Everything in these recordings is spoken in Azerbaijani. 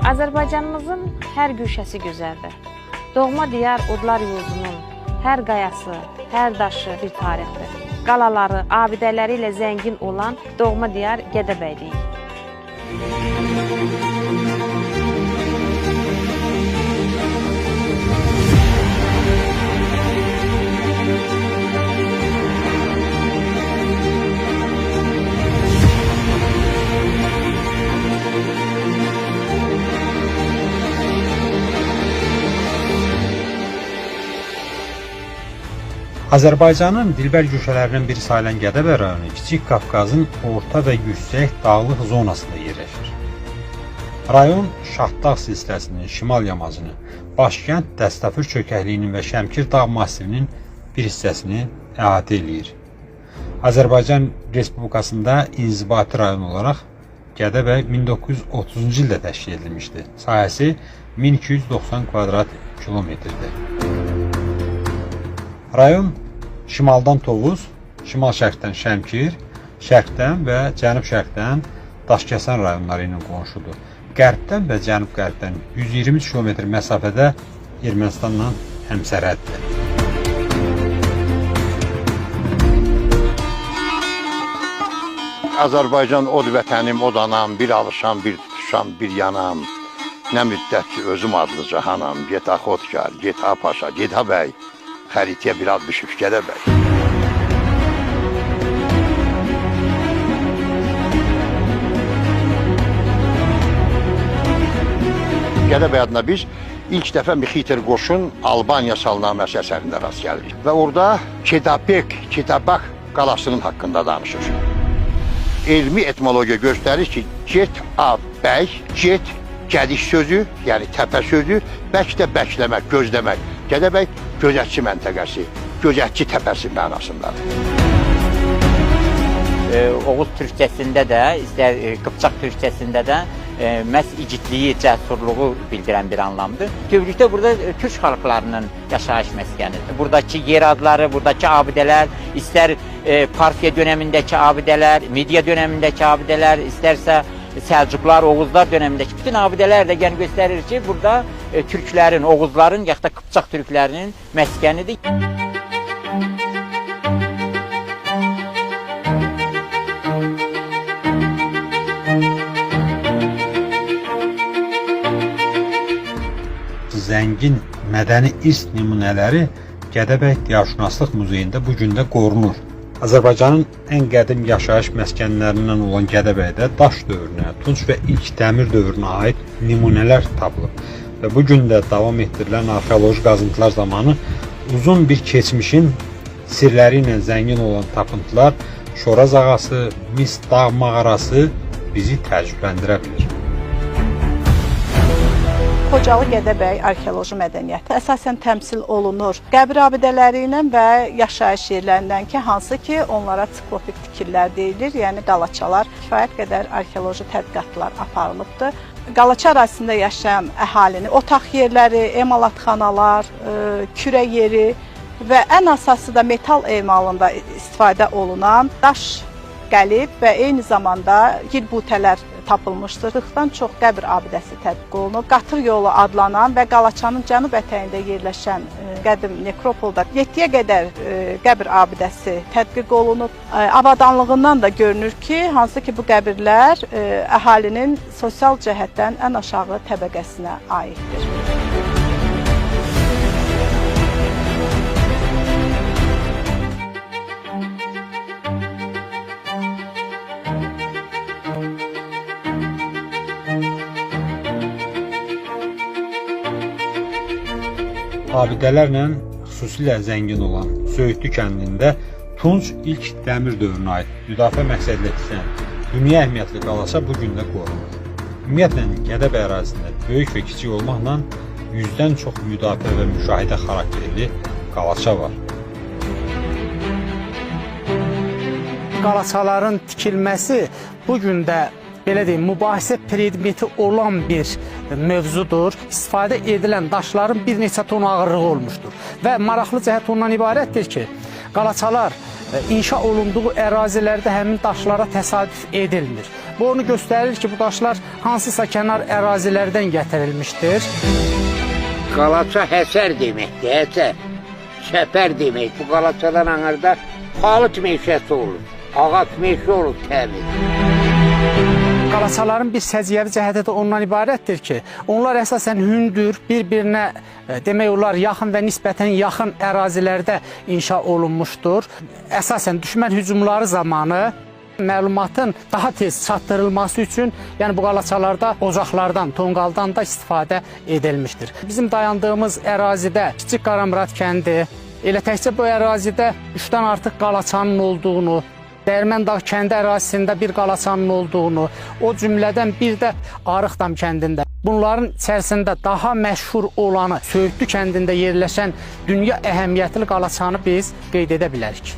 Azərbaycanımızın hər güşəsi gözəldir. Doğma diyar Odlar yurdunun hər qayası, hər daşı bir tarixdir. Qalaları, abidələri ilə zəngin olan doğma diyar Gədəbəylik. Azərbaycanın dilbər güşələrinin biri sayılan Gədəbəy rayonu Kiçik Qafqazın orta və yüksək dağlıq zonasında yerləşir. Rayon Şahdağ silsiləsinin şimal yamacını, başkənd Dəstəfur çökəkliyinin və Şəmkir dağ massivinin bir hissəsini əhatə edir. Azərbaycan Respublikasında inzibati rayon olaraq Gədəbəy 1930-cu ildə təşkil edilmişdir. Sahəsi 1290 kvadrat kilometrdir. Rayon şimaldan Tovuz, şimal-şərqdən Şəmkir, şərqdən və cənub-şərqdən Daşkəsən rayonları ilə qonşudur. Qərbdən və cənub-qərbdən 120 km məsafədə Ermənistanla həmsərhəddir. Azərbaycan od vətənim, od anam, bir alışam, bir tutuşam, bir yanam. Nə müddət ki, özüm adlı cahanam, get ha Xodkar, get ha Paşa, get ha bəy. Xəritəyə bir ad düşüb Gədəbəy. Gədəbəy adına biz ilk dəfə Mixiter qoşun Albaniya salnaməsi əsərində rast gəlirik. Və orada Kedabak qalasının haqqında danışır. Elmi etmologiya göstərir ki, get a bəy, get gədiş sözü, yəni təpə sözü, bək də bəkləmək, gözləmək. Gədəbəy gözətçi məntəqəsi, gözətçi təpəsi mənasındadır. Oğuz türkçəsində də, istər Qıpçaq türkçəsində də məhz igidliyi, cəsurluğu bildirən bir anlamdır. Bütövlükdə burada türk xalqlarının yaşayış məskənidir. Buradakı yer adları, buradakı abidələr, istər Parfiya dönəmindəki abidələr, Midiya dönəmindəki abidələr, istərsə Səlcuqlar, Oğuzlar dönəmindəki bütün abidələr də göstərir ki, burada türklərin, Oğuzların, yaxud da Qıpçaq türklərinin məskənidir. Zəngin mədəni irs nümunələri Gədəbəy Diyarşünaslıq Muzeyində bu gün də qorunur. Azərbaycanın ən qədim yaşayış məskənlərindən olan Gədəbəydə daş dövrünə, tunç və ilk dəmir dövrünə aid nümunələr tapılıb və bu gün də davam etdirilən arxeoloji qazıntılar zamanı uzun bir keçmişin sirləri ilə zəngin olan tapıntılar, Şoraz ağası, Mis dağ mağarası bizi təəccübləndirə bilir. Xocalı Gədəbəy arxeoloji mədəniyyəti əsasən təmsil olunur qəbir abidələri ilə və yaşayış yerlərindən ki, hansı ki, onlara siklopik tikillər deyilir, yəni qalaçalar. Kifayət qədər arxeoloji tədqiqatlar aparılıbdır. Qalaça ərazisində yaşayan əhalini, otaq yerləri, emalatxanalar, kürə yeri və ən əsası da metal emalında istifadə olunan daş qəlib və eyni zamanda gilbutələr tapılmışdır. 40-dan çox qəbir abidəsi tədqiq olunub. Qatır yolu adlanan və Qalaçanın cənub ətəyində yerləşən qədim nekropolda 7-yə qədər qəbir abidəsi tədqiq olunub. Avadanlığından da görünür ki, hansı ki bu qəbirlər əhalinin sosial cəhətdən ən aşağı təbəqəsinə aiddir. Abidələrlə xüsusilə zəngin olan Söyüdlü kəndində tunç ilk dəmir dövrünə aid müdafiə məqsədilə tikilən dünya əhəmiyyətli qalaça bu gün də qorunur. Ümumiyyətlə, Gədəbəy ərazisində böyük və kiçik olmaqla 100-dən çox müdafiə və müşahidə xarakterli qalaça var. Qalaçaların tikilməsi bu gün də belə deyim, mübahisə predmeti olan bir mövzudur. İstifadə edilən daşların bir neçə ton ağırlığı olmuşdur. Və maraqlı cəhət ondan ibarətdir ki, qalaçalar inşa olunduğu ərazilərdə həmin daşlara təsadüf edilmir. Bu onu göstərir ki, bu daşlar hansısa kənar ərazilərdən gətirilmişdir. Qalaça həsər deməkdir, həsər. Çəpər demək. Bu qalaçadan anarda palıt meşəsi olur. Ağac meşə olur təbii. Qalaçaların bir səciyyəvi cəhəti də ondan ibarətdir ki, onlar əsasən hündür, bir-birinə demək olar yaxın və nisbətən yaxın ərazilərdə inşa olunmuşdur. Əsasən düşmən hücumları zamanı məlumatın daha tez çatdırılması üçün, yəni bu qalaçalarda ocaqlardan, tonqaldan da istifadə edilmişdir. Bizim dayandığımız ərazidə Kiçik Qaramurad kəndi, elə təkcə bu ərazidə 3-dən artıq qalaçanın olduğunu, Dərməndağ kəndi ərazisində bir qalaçanın olduğunu, o cümlədən bir də Arıqdam kəndində. Bunların içərisində daha məşhur olanı Söyüdlü kəndində yerləşən dünya əhəmiyyətli qalaçanı biz qeyd edə bilərik.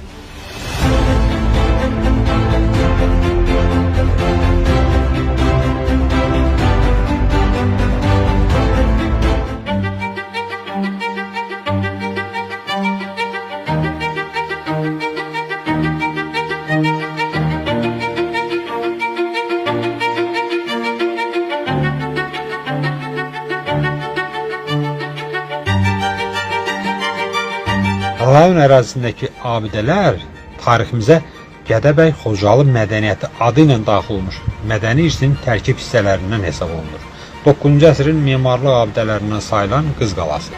Rayon ərazisindəki abidələr tariximizə Gədəbəy Xocalı mədəniyyəti adı ilə daxil olmuş mədəni irsin tərkib hissələrindən hesab olunur. 9-cu əsrin memarlıq abidələrindən sayılan Qız Qalası.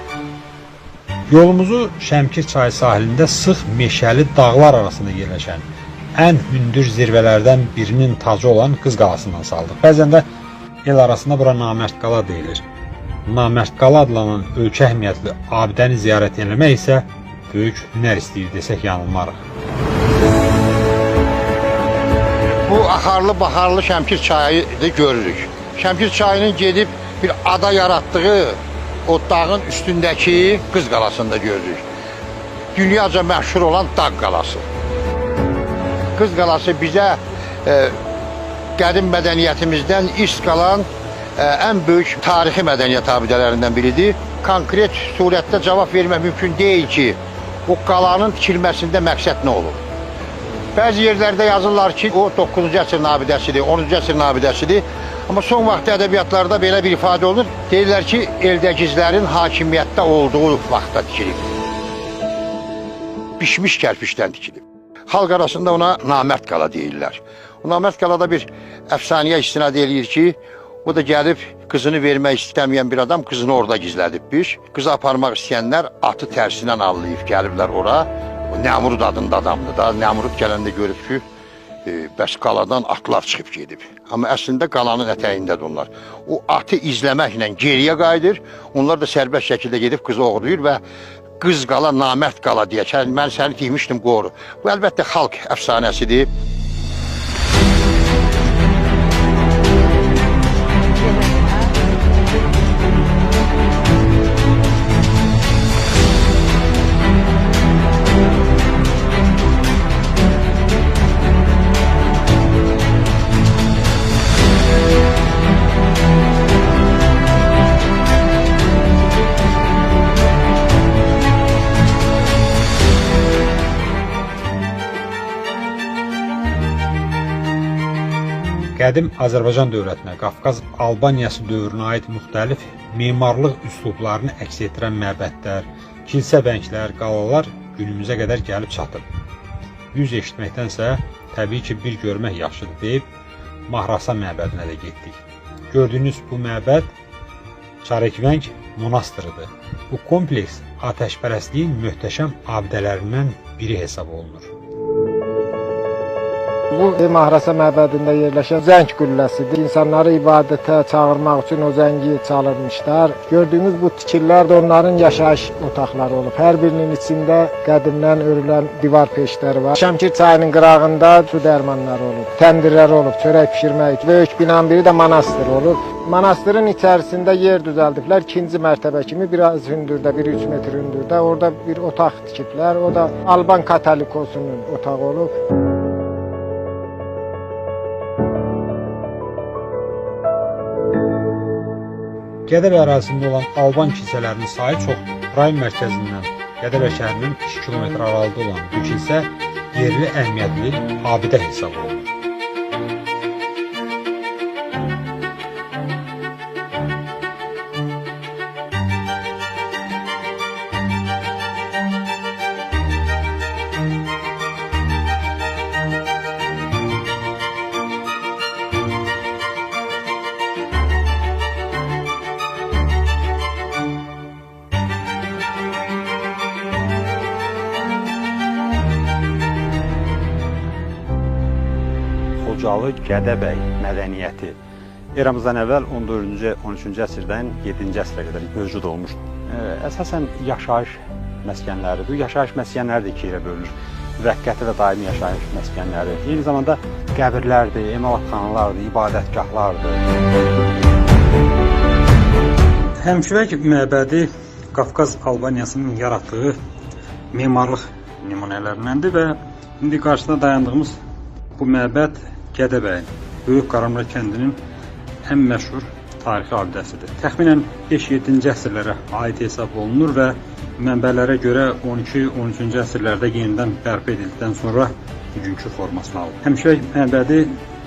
Yolumuzu Şəmkir çayı sahilində sıx meşəli dağlar arasında yerləşən ən hündür zirvələrdən birinin tacı olan Qız Qalasından saldıq. Bəzən də el arasında bura Namərd Qala deyilir. Namərd Qala adlanan ölkə əhəmiyyətli abidəni ziyarət etmək isə böyük hünər istəyir desək yanılmarıq. Bu axarlı baxarlı Şəmkir çayını görürük. Şəmkir çayının gedib bir ada yaratdığı o dağın üstündəki Qız Qalasında görürük. Dünyaca məşhur olan Dağ Qalası. Qız Qalası bizə qədim mədəniyyətimizdən irs qalan ən böyük tarixi mədəniyyət abidələrindən biridir. Konkret surətdə cavab vermək mümkün deyil ki, o qalanın tikilməsində məqsəd nə olur? Bəzi yerlərdə yazırlar ki, o 9-cu əsrin abidəsidir, 10-cu əsrin abidəsidir. Amma son vaxtda ədəbiyyatlarda belə bir ifadə olur. Deyirlər ki, eldəkizlərin hakimiyyətdə olduğu vaxtda tikilib. Pişmiş kərpişdən tikilib. Xalq arasında ona Namərd Qala deyirlər. O Namərd Qalada bir əfsanəyə istinad eləyir ki, o da gəlib qızını vermək istəməyən bir adam qızını orada gizlədibmiş. Qızı aparmaq istəyənlər atı tərsindən allayıb gəliblər ora. O Nəmrud adında adamdır da. Nəmrud gələndə görüb ki, bəs qaladan atlar çıxıb gedib. Amma əslində qalanın ətəyindədir onlar. O atı izləməklə geriyə qayıdır. Onlar da sərbəst şəkildə gedib qızı oğurlayır və Qız Qala, Namərd Qala deyə. Mən səni deymişdim, qoru. Bu əlbəttə xalq əfsanəsidir. Qədim Azərbaycan dövlətinə, Qafqaz Albaniyası dövrünə aid müxtəlif memarlıq üslublarını əks etdirən məbədlər, kilsə bənklər, qalalar günümüzə qədər gəlib çatıb. Yüz eşitməkdənsə, təbii ki, bir görmək yaxşıdır deyib Mahrasa məbədinə də getdik. Gördüyünüz bu məbəd Çarekvəng monastırıdır. Bu kompleks atəşpərəstliyin möhtəşəm abidələrindən biri hesab olunur. Bu Mahrasa məbədində yerləşən zəng qülləsidir. İnsanları ibadətə çağırmaq üçün o zəngi çalırmışlar. Gördüyümüz bu tikillər də onların yaşayış otaqları olub. Hər birinin içində qədimdən örülən divar peşləri var. Şəmkir çayının qırağında su dərmanları olub, təndirlər olub, çörək pişirmək. Böyük binanın biri də manastır olub. Manastırın içərisində yer düzəldiblər. 2-ci mərtəbə kimi biraz hündürdə, 1-3 metr hündürdə. Orada bir otaq tikiblər. O da Alban Katolikosunun otağı olub. Gədəbəy ərazisində olan Alban kilsələrinin sayı çoxdur. Rayon mərkəzindən Gədəbəy şəhərinin 2 km aralıqda olan bu kilsə yerli əhəmiyyətli abidə hesab olunur. Xocalı Gədəbəy mədəniyyəti eramızdan əvvəl 14-cü, 13-cü əsrdən 7-ci əsrə qədər mövcud olmuşdur. Əsasən yaşayış məskənləri, bu yaşayış məskənləri də ikiyə bölünür. Müvəqqəti və daimi yaşayış məskənləri, eyni zamanda qəbirlərdir, emalatxanalardır, ibadətgahlardır. Həmşirək məbədi Qafqaz Albaniyasının yaratdığı memarlıq nümunələrindəndir və indi qarşısında dayandığımız bu məbəd Gədəbəyin, Böyük Qaramra kəndinin ən məşhur tarixi abidəsidir. Təxminən 5-7-ci əsrlərə aid hesab olunur və mənbələrə görə 12-13-cü əsrlərdə yenidən bərpa edildikdən sonra bugünkü formasını alır. Həmşirək məbədi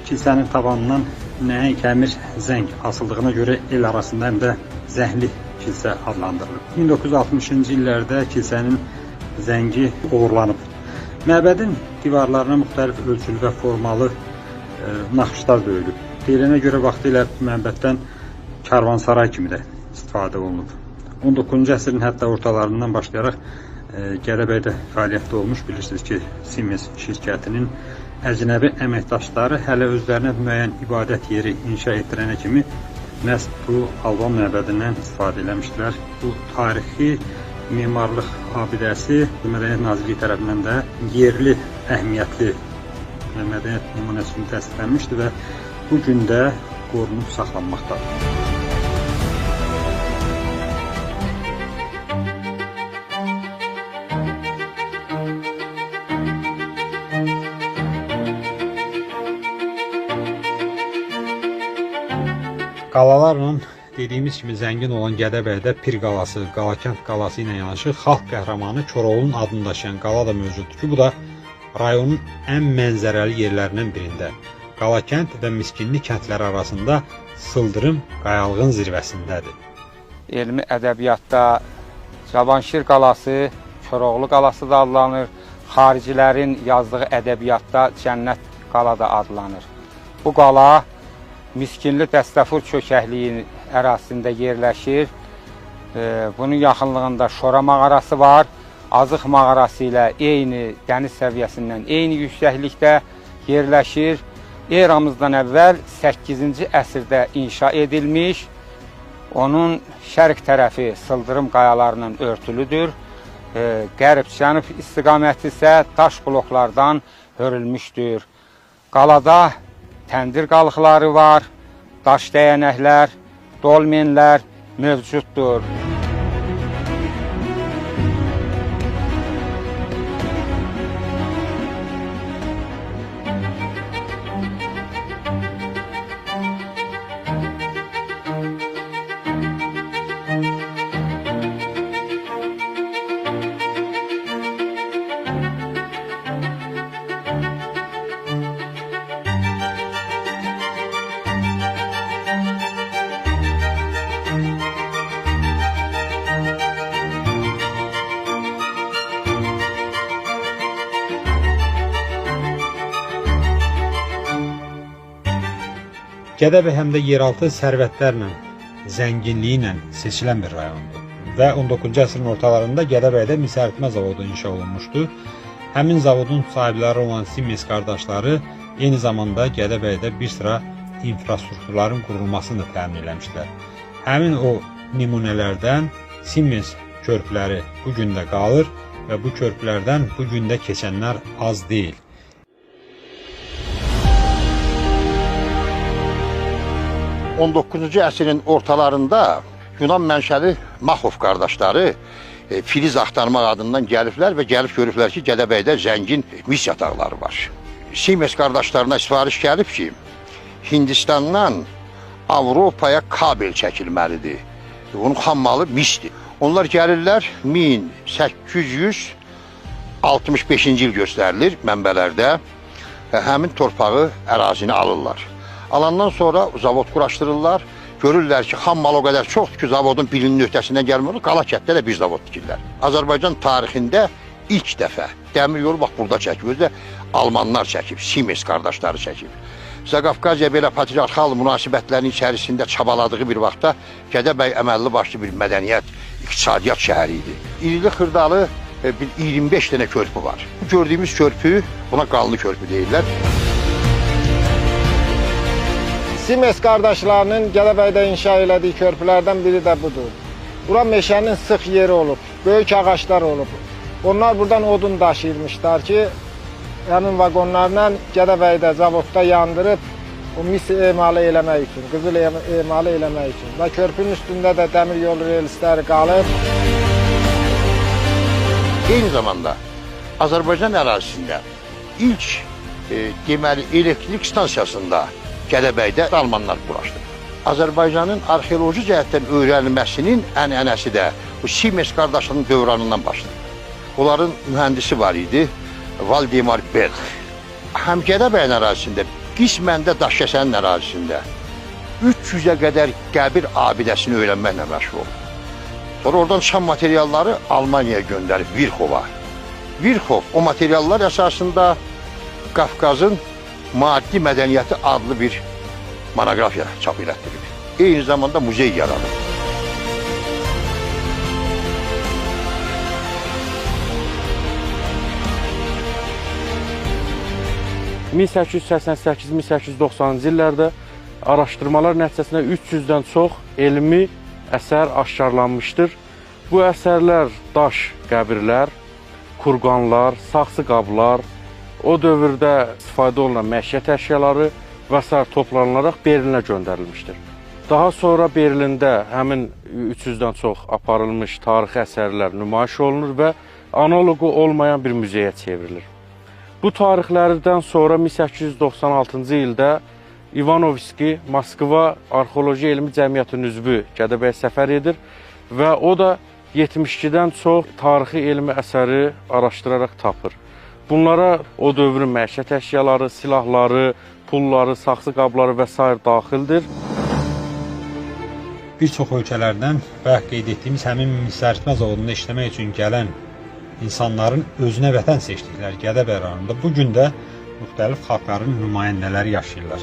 kilsənin tavanından nəhəng kəmir zəng asıldığına görə el arasında həm də zəhli kilsə adlandırılır. 1960-cı illərdə kilsənin zəngi uğurlanıb. Məbədin divarlarına müxtəlif ölçülü və formalı naxışlar döyülüb. Deyilənə görə vaxtilə məbəddən karvansaray kimi də istifadə olunub. 19-cu əsrin hətta ortalarından başlayaraq Gədəbəydə fəaliyyətdə olmuş, bilirsiniz ki, Siemens şirkətinin əcnəbi əməkdaşları hələ özlərinə müəyyən ibadət yeri inşa etdirənə kimi məhz bu Alban məbədindən istifadə eləmişdilər. Bu tarixi memarlıq abidəsi Mədəniyyət Nazirliyi tərəfindən də yerli əhəmiyyətli mədəniyyət nümunəsi kimi təsdiqlənmişdir və bu gün də qorunub saxlanmaqdadır. Qalalarla dediyimiz kimi zəngin olan Gədəbəydə Pir qalası, Qalakənd qalası ilə yanaşı xalq qəhrəmanı Koroğlunun adını daşıyan qala da mövcuddur ki, bu da rayonun ən mənzərəli yerlərindən birində. Qalakənd və Miskinli kəndləri arasında sıldırım qayalığın zirvəsindədir. Elmi ədəbiyyatda Cavanşir qalası, Koroğlu qalası da adlanır. Xaricilərin yazdığı ədəbiyyatda Cənnət qala da adlanır. Bu qala Miskinli Dəstəfur çökəkliyi ərazisində yerləşir. Bunun yaxınlığında Şora mağarası var. Azıq mağarası ilə eyni dəniz səviyyəsindən eyni yüksəklikdə yerləşir. Eramızdan əvvəl 8-ci əsrdə inşa edilmiş. Onun şərq tərəfi sıldırım qayalarının örtülüdür. Qərb-cənub istiqaməti isə daş bloklardan hörülmüşdür. Qalada təndir qalıqları var, daş dəyənəklər, dolmenlər mövcuddur. Gədəbəy həm də yeraltı sərvətlərlə, zənginliyi ilə seçilən bir rayondur. Və 19-cu əsrin ortalarında Gədəbəydə mis əritmə zavodu inşa olunmuşdu. Həmin zavodun sahibləri olan Siemens qardaşları eyni zamanda Gədəbəydə bir sıra infrastrukturların qurulmasını təmin eləmişdilər. Həmin o nümunələrdən Siemens körpüləri bu gün də qalır və bu körpülərdən bu gün də keçənlər az deyil. 19-cu əsrin ortalarında Yunan mənşəli Maxov qardaşları filiz axtarmaq adından gəliblər və gəlib görüblər ki, Gədəbəydə zəngin mis yataqları var. Siemens qardaşlarına sifariş gəlib ki, Hindistandan Avropaya kabel çəkilməlidir. Onun xammalı misdir. Onlar gəlirlər 1860 65-ci il göstərilir mənbələrdə. Həmin torpağı, ərazini alırlar. Alandan sonra zavod quraşdırırlar. Görürlər ki, xam mal o qədər çoxdur ki, zavodun birinin öhdəsindən gəlmir. Qalakətdə də bir zavod tikirlər. Azərbaycan tarixində ilk dəfə dəmir yolu bax burada çəkib. Özü də Almanlar çəkib, Siemens qardaşları çəkib. Zaqafqaziya belə patriarxal münasibətlərin içərisində çabaladığı bir vaxtda Gədəbəy əməlli başlı bir mədəniyyət, iqtisadiyyat şəhəri idi. İrili xırdalı 25 dənə körpü var. Bu gördüyümüz körpü, buna Qanlı körpü deyirlər. Siemens qardaşlarının Gədəbəydə inşa elədiyi körpülərdən biri də budur. Bura meşənin sıx yeri olub, böyük ağaclar olub. Onlar buradan odun daşıyırmışlar ki, həmin vaqonlarla Gədəbəydə zavodda yandırıb o mis emalı eləmək üçün, qızıl emalı eləmək üçün. Və körpünün üstündə də dəmir yolu relsləri qalıb. Eyni zamanda Azərbaycan ərazisində ilk deməli elektrik stansiyasında Gədəbəydə Almanlar quraşdırdı. Azərbaycanın arxeoloji cəhətdən öyrənilməsinin ənənəsi də bu Siemens qardaşlarının dövranından başladı. Onların mühəndisi var idi, Valdemar Berg. Həm Gədəbəyin ərazisində, qismən də Daşkəsənin ərazisində 300-ə qədər qəbir abidəsini öyrənməklə məşğul oldu. Sonra oradan çıxan materialları Almaniyaya göndərib Virxova. Virxov o materiallar əsasında Qafqazın maddi mədəniyyəti adlı bir monoqrafiya çap elətdirib. Eyni zamanda muzey yaradıb. (1888-1890-cı illərdə araşdırmalar nəticəsində 300-dən çox elmi əsər aşkarlanmışdır. Bu əsərlər daş qəbirlər, kurqanlar, saxsı qablar, o dövrdə istifadə olunan məişət əşyaları və s. toplanılaraq Berlinə göndərilmişdir. Daha sonra Berlində həmin 300-dən çox aparılmış tarixi əsərlər nümayiş olunur və analogu olmayan bir müzeyə çevrilir. Bu tarixlərdən sonra 1896-cı ildə İvanovski Moskva Arxeoloji Elmi Cəmiyyətinin üzvü Gədəbəyə səfər edir və o da 72-dən çox tarixi elmi əsəri araşdıraraq tapır. Bunlara o dövrün məişət əşyaları, silahları, pulları, saxsı qabları və s. daxildir. Bir çox ölkələrdən və qeyd etdiyimiz həmin misəritmə zavodunda işləmək üçün gələn insanların özünə vətən seçdikləri Gədəbəy rayonunda bu gün də müxtəlif xalqların nümayəndələri yaşayırlar.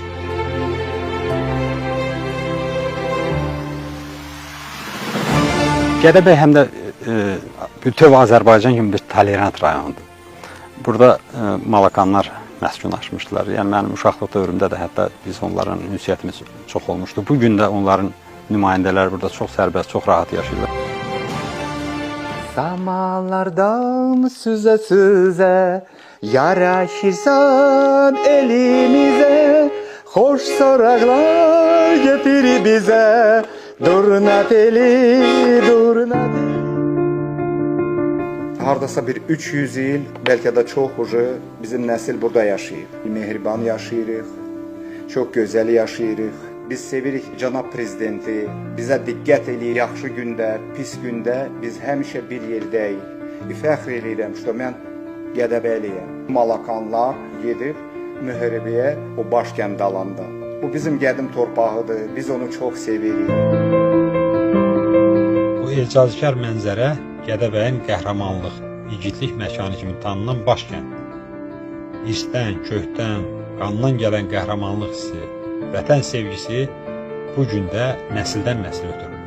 Gədəbəy həm də bütöv Azərbaycan kimi bir tolerant rayondur. Burada Malakanlar məskunlaşmışdılar. Yəni mənim uşaqlıq dövrümdə də hətta biz onların ünsiyyətimiz çox olmuşdu. Bu gün də onların nümayəndələri burada çox sərbəst, çox rahat yaşayırlar. Samalardan süze yaraşırsan elimize, hoş soraqlar getir bize, durna teli, durna teli. Hardasa bir 300 il, bəlkə də çox bizim nəsil burada yaşayır. Mehriban yaşayırıq, çox gözəl yaşayırıq. Biz sevirik cənab prezidenti, bizə diqqət eləyir, yaxşı gündə, pis gündə biz həmişə bir yerdəyik. Fəxr eləyirəm ki, mən Gədəbəyliyəm. Malakanlar gedib müharibəyə o başkənd alanda. Bu bizim qədim torpağıdır, biz onu çox sevirik. Bu ecazkar mənzərə Gədəbəyin qəhrəmanlıq, igidlik məkanı kimi tanınan başkənd. İrsdən, kökdən, qandan gələn qəhrəmanlıq hissi, vətən sevgisi bu gün də nəsildən nəsil ötürülür.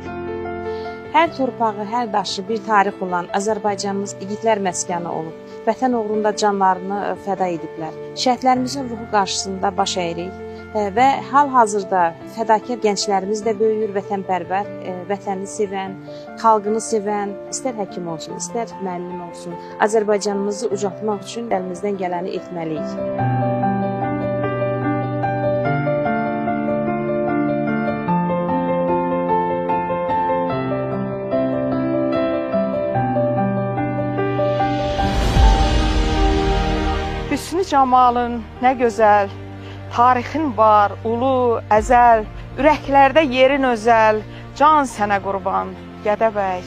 Hər torpağı, hər daşı bir tarix olan Azərbaycanımız igidlər məskəni olub. Vətən uğrunda canlarını fəda ediblər. Şəhidlərimizin ruhu qarşısında baş əyirik və hal-hazırda fədakar gənclərimiz də böyüyür, vətənpərvər, vətənini sevən, xalqını sevən, istər həkim olsun, istər müəllim olsun, Azərbaycanımızı ucaltmaq üçün əlimizdən gələni etməliyik. Hüsnü camalın nə gözəl, tarixin var, ulu, əzəl, ürəklərdə yerin özəl, can sənə qurban, Gədəbəy.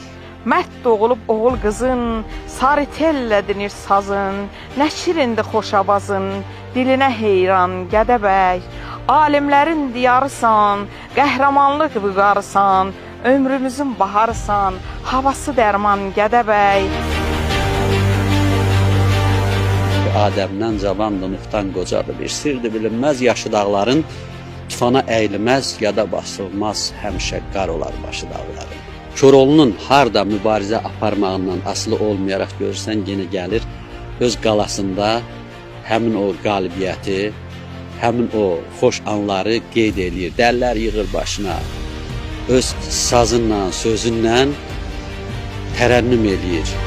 Mərd doğulub oğul qızın, sarı tellə dinir sazın, nə şirindir xoşabazın, dilinə heyran Gədəbəy. Alimlərin diyarısan, qəhrəmanlıq vüqarısan, ömrümüzün baharısan, havası dərman Gədəbəy. Adəmdən cavandır, nuhtan qocadır, bir sirdir bilinməz, yaşı dağların tufana əyilməz, yada basılmaz, həmişə qar olar başı dağların. Koroğlunun harda mübarizə aparmağından asılı olmayaraq görürsən, yeni gəlir, öz qalasında həmin o qalibiyyəti, həmin o xoş anları qeyd eləyir, dəllər yığır başına, öz sazınla, sözünlə tərənnüm eləyir.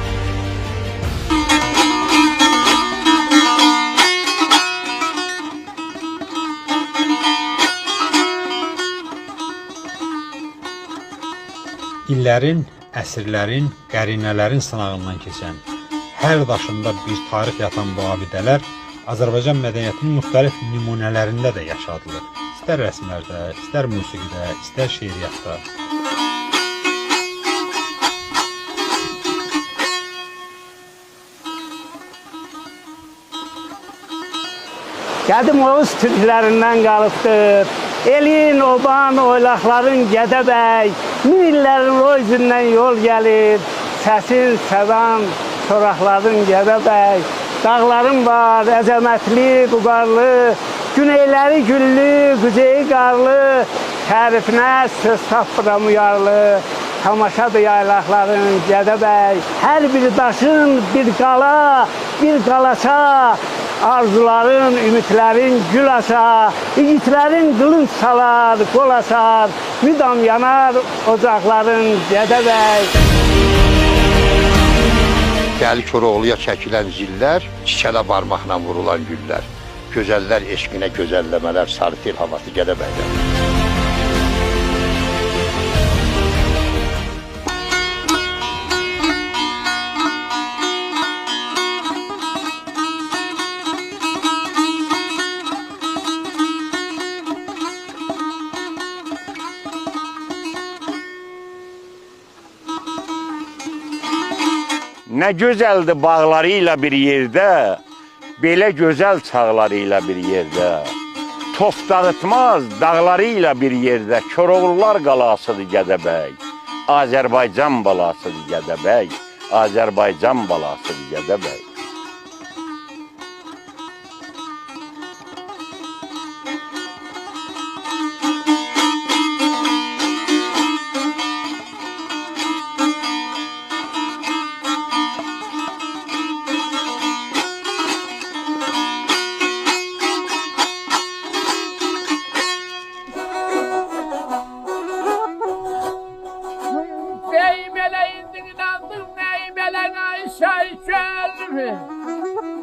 İllərin, əsrlərin, qərinələrin sınağından keçən, hər daşında bir tarix yatan bu abidələr Azərbaycan mədəniyyətinin müxtəlif nümunələrində də yaşadılır. İstər rəsmlərdə, istər musiqidə, istər şeiriyyatda. Qədim Oğuz türklərindən qalıbdır. Elin, oban, oylaqların Gədəbəy, min illərin o üzündən yol gəlir. Səsin, sədan, soraqların Gədəbəy. Dağların var, əzəmətli, buqarlı, güneyləri güllü, qüceyi qarlı, tərifinə söz tapmıram uyarlı. Tamaşadır yaylaqların Gədəbəy. Hər bir daşın bir qala, bir qalaça, arzuların, ümitlərin gül açar, igidlərin qılınc salar, qol açar, müdam yanar ocaqların Gədəbəy. Dəli Koroğluya çəkilən zillər, çiçələ barmaqla vurulan güllər, gözəllər eşqinə gözəlləmələr, sarı tel havası Gədəbəydən. Nə gözəldir bağları ilə bir yerdə, belə gözəl çağları ilə bir yerdə. Tof dağıtmaz dağları ilə bir yerdə, Koroğlular qalasıdır Gədəbəy. Azərbaycan balasıdır Gədəbəy, Azərbaycan balasıdır Gədəbəy.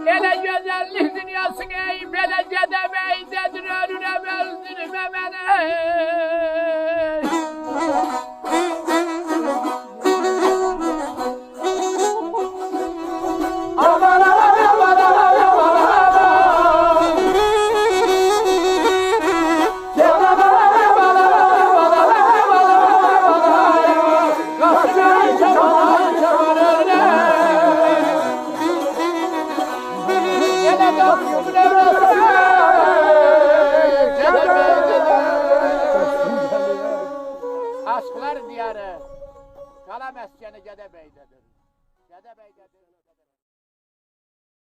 Elə gözəllik dünyasını ey belə Gədəbəy'dədir, ölürəm öldürmə mənə. Aşklar diyarı, qala məskəni Gədəbəy'dədir.